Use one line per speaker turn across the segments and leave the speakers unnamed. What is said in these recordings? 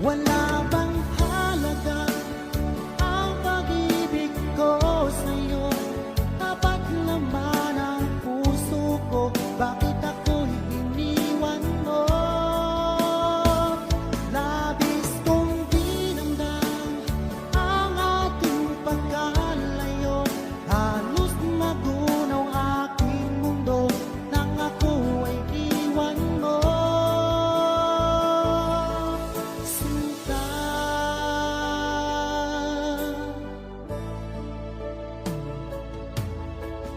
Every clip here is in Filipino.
Wala bang halaga ang pag-ibig ko sa'yo? Tapat naman ang puso ko, bakit ako'y iniwan mo? Labis kong dinamdam ang ating pagkalayo, halos magunaw aking mundo nang ako ay iwan mo. Sinta,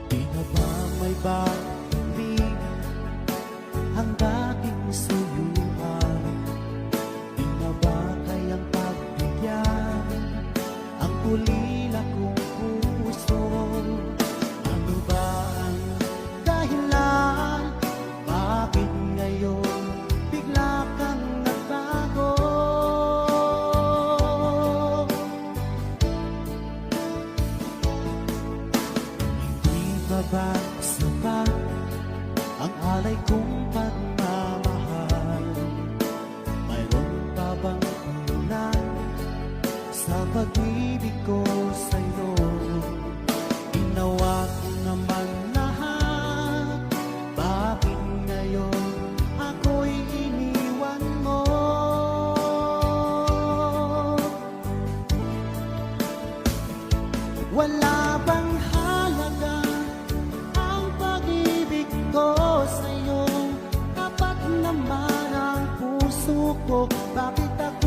di na ba may pag-ibig ang dating suyuan? Di na ba kayang pagbigyan ang ulila kong puso? Ano ba ang dahilan? Bakit ngayon bigla kang nagbago? Hindi pa ba sapat ang alay kong pagmamahal? Mayroon pa bang kulang sa pag-ibig ko sa'yo? Ginawa ko naman lahat, bakit ngayon ako'y iniwan mo? Wala bang halaga ang pag-ibig ko sa'yo? Tapat naman ang puso ko, bakit ako